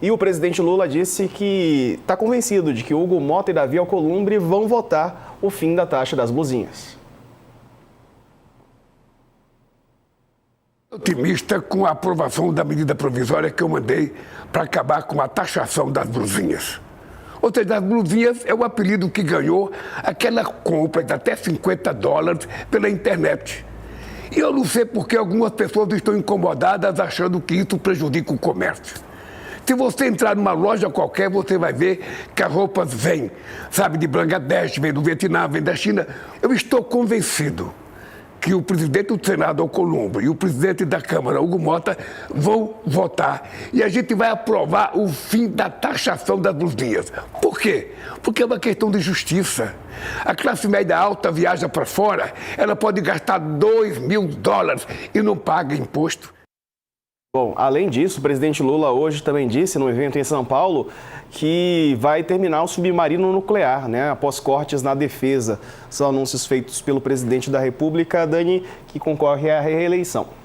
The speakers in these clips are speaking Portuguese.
E o presidente Lula disse que está convencido de que Hugo Mota e Davi Alcolumbre vão votar o fim da taxa das blusinhas. Otimista com a aprovação da medida provisória que eu mandei para acabar com a taxação das blusinhas. Ou seja, as blusinhas é o apelido que ganhou aquela compra de até $50 pela internet. E eu não sei porque algumas pessoas estão incomodadas achando que isso prejudica o comércio. Se você entrar numa loja qualquer, você vai ver que as roupas vêm, sabe, de Bangladesh, vêm do Vietnã, vêm da China. Eu estou convencido que o presidente do Senado, Alcolumbre, e o presidente da Câmara, Hugo Mota, vão votar. E a gente vai aprovar o fim da taxação das blusinhas. Por quê? Porque é uma questão de justiça. A classe média alta viaja para fora, ela pode gastar $2.000 e não paga imposto. Bom, além disso, o presidente Lula hoje também disse, num evento em São Paulo, que vai terminar o submarino nuclear, né, após cortes na defesa. São anúncios feitos pelo presidente da República, Dani, que concorre à reeleição.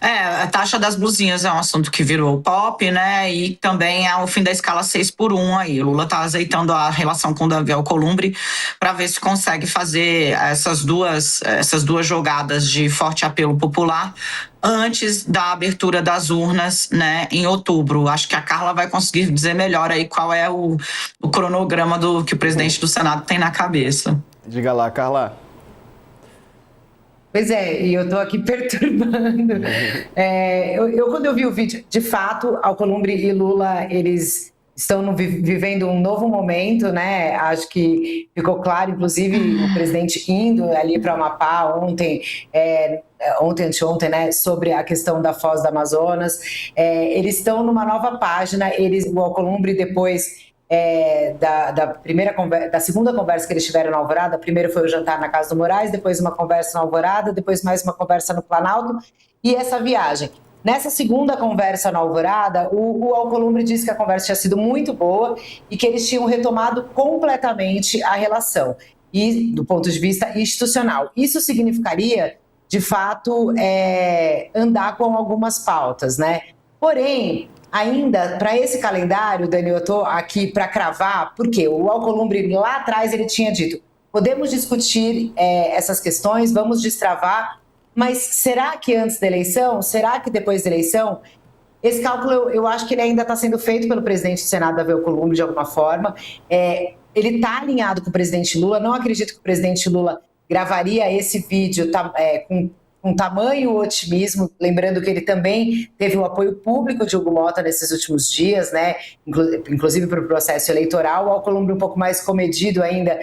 A taxa das blusinhas é um assunto que virou pop, né? E também é o fim da escala 6x1 aí. O Lula está azeitando a relação com o Davi Alcolumbre para ver se consegue fazer essas duas jogadas de forte apelo popular antes da abertura das urnas, né, em outubro. Acho que a Carla vai conseguir dizer melhor aí qual é o cronograma que o presidente do Senado tem na cabeça. Diga lá, Carla. Pois é, e eu tô aqui perturbando. Quando eu vi o vídeo, de fato, Alcolumbre e Lula, eles estão vivendo um novo momento, né? Acho que ficou claro, inclusive, o presidente indo ali para Amapá anteontem, né? Sobre a questão da Foz do Amazonas. Eles estão numa nova página, o Alcolumbre depois... da segunda conversa que eles tiveram na Alvorada, primeiro foi o jantar na casa do Moraes, depois uma conversa na Alvorada, depois mais uma conversa no Planalto e essa viagem. Nessa segunda conversa na Alvorada, o Alcolumbre disse que a conversa tinha sido muito boa e que eles tinham retomado completamente a relação, e do ponto de vista institucional. Isso significaria, de fato, andar com algumas pautas, né? Porém, ainda, para esse calendário, Dani, eu estou aqui para cravar, porque o Alcolumbre lá atrás ele tinha dito, podemos discutir essas questões, vamos destravar, mas será que antes da eleição? Será que depois da eleição? Esse cálculo, eu acho que ele ainda está sendo feito pelo presidente do Senado, Davi Alcolumbre, de alguma forma. Ele está alinhado com o presidente Lula, não acredito que o presidente Lula gravaria esse vídeo com tamanho otimismo, lembrando que ele também teve o apoio público de Hugo Mota nesses últimos dias, né? Inclusive para o processo eleitoral. O Alcolumbre um pouco mais comedido ainda,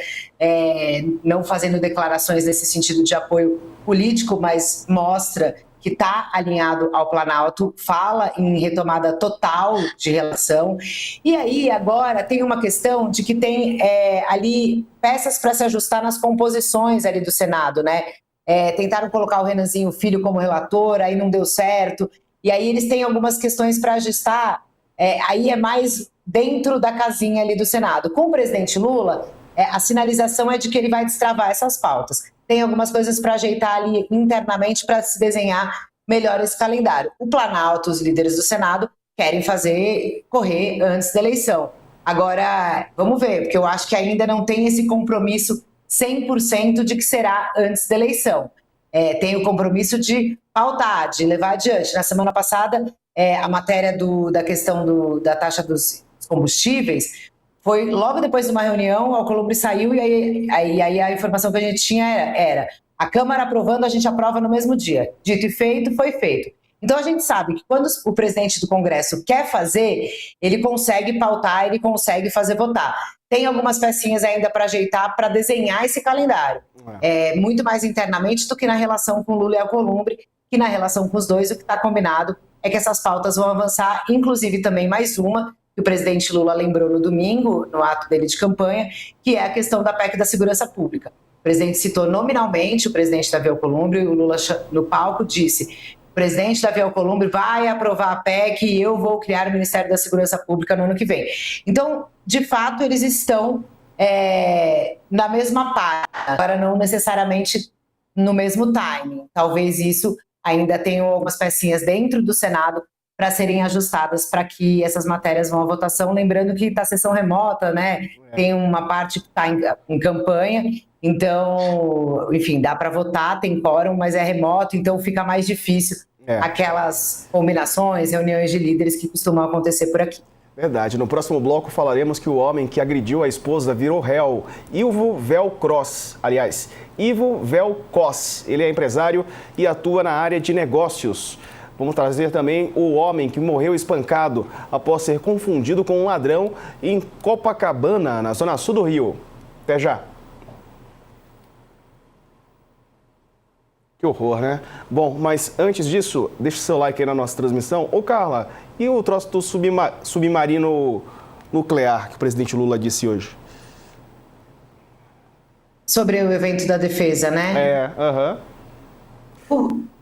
não fazendo declarações nesse sentido de apoio político, mas mostra que está alinhado ao Planalto, fala em retomada total de relação. E aí, agora, tem uma questão de que tem ali peças para se ajustar nas composições ali do Senado, né? Tentaram colocar o Renanzinho Filho como relator, aí não deu certo, e aí eles têm algumas questões para ajustar, aí é mais dentro da casinha ali do Senado. Com o presidente Lula, a sinalização é de que ele vai destravar essas pautas. Tem algumas coisas para ajeitar ali internamente para se desenhar melhor esse calendário. O Planalto, os líderes do Senado, querem correr antes da eleição. Agora, vamos ver, porque eu acho que ainda não tem esse compromisso 100% de que será antes da eleição. Tem o compromisso de pautar, de levar adiante. Na semana passada, a matéria da questão da taxa dos combustíveis foi logo depois de uma reunião, o Alcolumbre saiu e aí a informação que a gente tinha era a Câmara aprovando, a gente aprova no mesmo dia. Dito e feito, foi feito. Então, a gente sabe que quando o presidente do Congresso quer fazer, ele consegue pautar, ele consegue fazer votar. Tem algumas pecinhas ainda para ajeitar, para desenhar esse calendário. Muito mais internamente do que na relação com Lula e Alcolumbre, que na relação com os dois, o que está combinado é que essas pautas vão avançar, inclusive também mais uma, que o presidente Lula lembrou no domingo, no ato dele de campanha, que é a questão da PEC da segurança pública. O presidente citou nominalmente o presidente Davi Alcolumbre, e o Lula no palco disse: o presidente Davi Alcolumbre vai aprovar a PEC e eu vou criar o Ministério da Segurança Pública no ano que vem. Então, de fato, eles estão na mesma página, agora não necessariamente no mesmo timing. Talvez isso ainda tenha algumas pecinhas dentro do Senado para serem ajustadas para que essas matérias vão à votação. Lembrando que está sessão remota, né? Tem uma parte que está em campanha, então, enfim, dá para votar, tem quórum, mas é remoto, então fica mais difícil aquelas combinações, reuniões de líderes que costumam acontecer por aqui. Verdade. No próximo bloco falaremos que o homem que agrediu a esposa virou réu. Ivo Velcros, aliás, Ivo Velcos. Ele é empresário e atua na área de negócios. Vamos trazer também o homem que morreu espancado após ser confundido com um ladrão em Copacabana, na zona sul do Rio. Até já. Que horror, né? Bom, mas antes disso, deixa o seu like aí na nossa transmissão. Ô, Carla, e o troço do submarino nuclear que o presidente Lula disse hoje? Sobre o evento da defesa, né?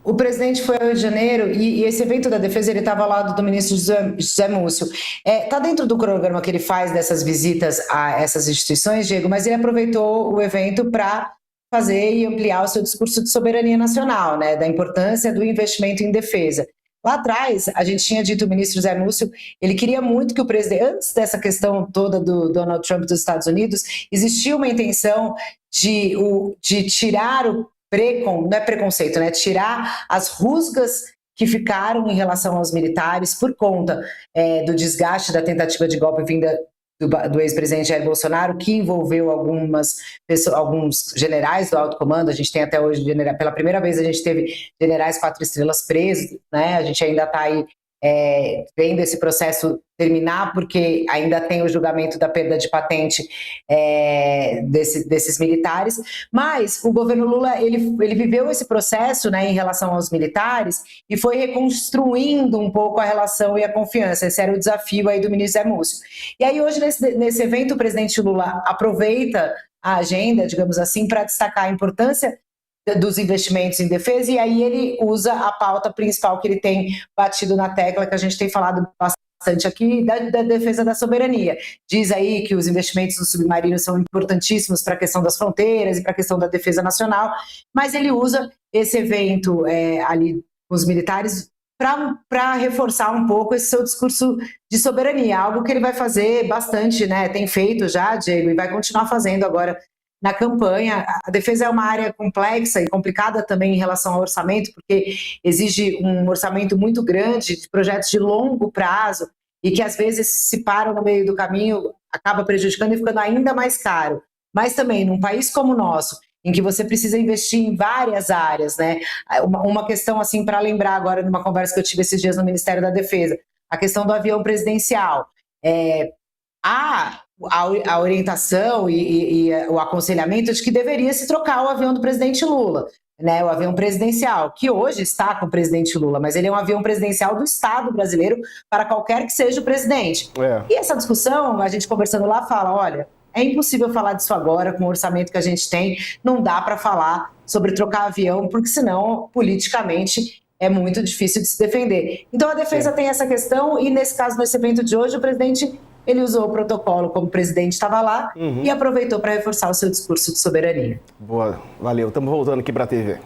O presidente foi ao Rio de Janeiro e esse evento da defesa, ele estava ao lado do ministro José Múcio. Está dentro do cronograma que ele faz dessas visitas a essas instituições, Diego, mas ele aproveitou o evento para fazer e ampliar o seu discurso de soberania nacional, né, da importância do investimento em defesa. Lá atrás, a gente tinha dito, o ministro José Múcio, ele queria muito que o presidente, antes dessa questão toda do Donald Trump dos Estados Unidos, existia uma intenção de tirar não é preconceito, né, tirar as rusgas que ficaram em relação aos militares por conta do desgaste da tentativa de golpe vinda do ex-presidente Jair Bolsonaro, que envolveu alguns generais do alto comando. A gente tem até hoje, pela primeira vez, a gente teve generais 4 estrelas presos, né? A gente ainda está aí vendo esse processo terminar, porque ainda tem o julgamento da perda de patente desses militares, mas o governo Lula, ele viveu esse processo, né, em relação aos militares e foi reconstruindo um pouco a relação e a confiança. Esse era o desafio aí do ministro Zé Múcio. E aí hoje, nesse evento, o presidente Lula aproveita a agenda, digamos assim, para destacar a importância dos investimentos em defesa, e aí ele usa a pauta principal que ele tem batido na tecla, que a gente tem falado bastante aqui, da defesa da soberania. Diz aí que os investimentos no submarino são importantíssimos para a questão das fronteiras e para a questão da defesa nacional, mas ele usa esse evento ali com os militares para reforçar um pouco esse seu discurso de soberania, algo que ele vai fazer bastante, né? Tem feito já, Diego, e vai continuar fazendo agora na campanha. A defesa é uma área complexa e complicada também em relação ao orçamento, porque exige um orçamento muito grande, de projetos de longo prazo, e que às vezes se param no meio do caminho, acaba prejudicando e ficando ainda mais caro. Mas também, num país como o nosso, em que você precisa investir em várias áreas, né? Uma questão, assim, para lembrar agora, numa conversa que eu tive esses dias no Ministério da Defesa, a questão do avião presidencial. A orientação e o aconselhamento de que deveria se trocar o avião do presidente Lula, né, o avião presidencial, que hoje está com o presidente Lula, mas ele é um avião presidencial do Estado brasileiro para qualquer que seja o presidente. E essa discussão, a gente conversando lá, fala, olha, é impossível falar disso agora com o orçamento que a gente tem, não dá para falar sobre trocar avião, porque senão, politicamente, é muito difícil de se defender. Então a defesa tem essa questão e, nesse caso, nesse evento de hoje, o presidente ele usou o protocolo como o presidente estava lá e aproveitou para reforçar o seu discurso de soberania. Boa, valeu. Estamos voltando aqui para a TV.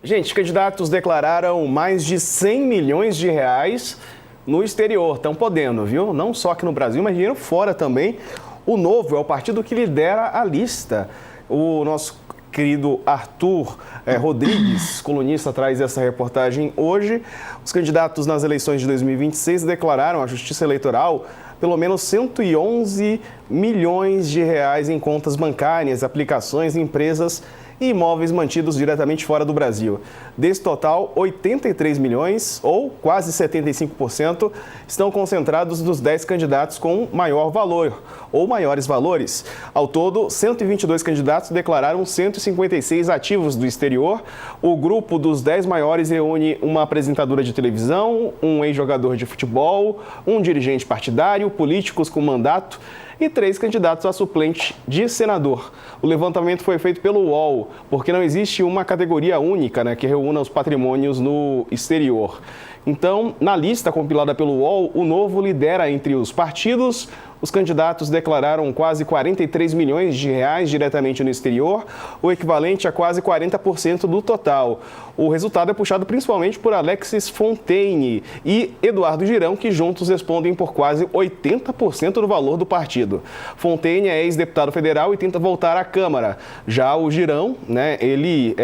Gente, candidatos declararam mais de 100 milhões de reais no exterior. Estão podendo, viu? Não só aqui no Brasil, mas dinheiro fora também. O Novo é o partido que lidera a lista. O nosso querido Arthur Rodrigues, colunista, traz essa reportagem hoje. Os candidatos nas eleições de 2026 declararam à Justiça Eleitoral pelo menos 111 milhões de reais em contas bancárias, aplicações, empresas e imóveis mantidos diretamente fora do Brasil. Desse total, 83 milhões, ou quase 75%, estão concentrados nos 10 candidatos com maior valor, ou maiores valores. Ao todo, 122 candidatos declararam 156 ativos do exterior. O grupo dos 10 maiores reúne uma apresentadora de televisão, um ex-jogador de futebol, um dirigente partidário, políticos com mandato e 3 candidatos a suplente de senador. O levantamento foi feito pelo UOL, porque não existe uma categoria única, né, que reúna os patrimônios no exterior. Então, na lista compilada pelo UOL, o Novo lidera entre os partidos, os candidatos declararam quase 43 milhões de reais diretamente no exterior, o equivalente a quase 40% do total. O resultado é puxado principalmente por Alexis Fontaine e Eduardo Girão, que juntos respondem por quase 80% do valor do partido. Fontaine é ex-deputado federal e tenta voltar à Câmara. Já o Girão, né, ele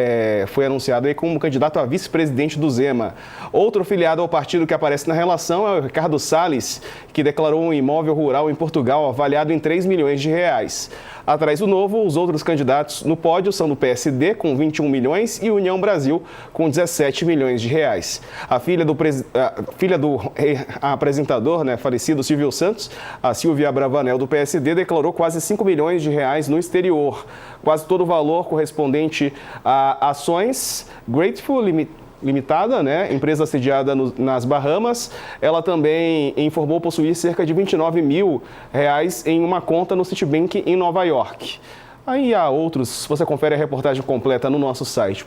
foi anunciado aí como candidato a vice-presidente do Zema. Outro filiado ao partido que aparece na relação é o Ricardo Salles, que declarou um imóvel rural em Portugal avaliado em 3 milhões de reais. Atrás do Novo, os outros candidatos no pódio são do PSD, com 21 milhões, e União Brasil, com 17 milhões de reais. A filha do apresentador, né, falecido Silvio Santos, a Silvia Bravanel, do PSD, declarou quase 5 milhões de reais no exterior. Quase todo o valor correspondente a ações Grateful Limitada, né, empresa sediada nas Bahamas. Ela também informou possuir cerca de 29 mil reais em uma conta no Citibank em Nova York. Aí há outros, você confere a reportagem completa no nosso site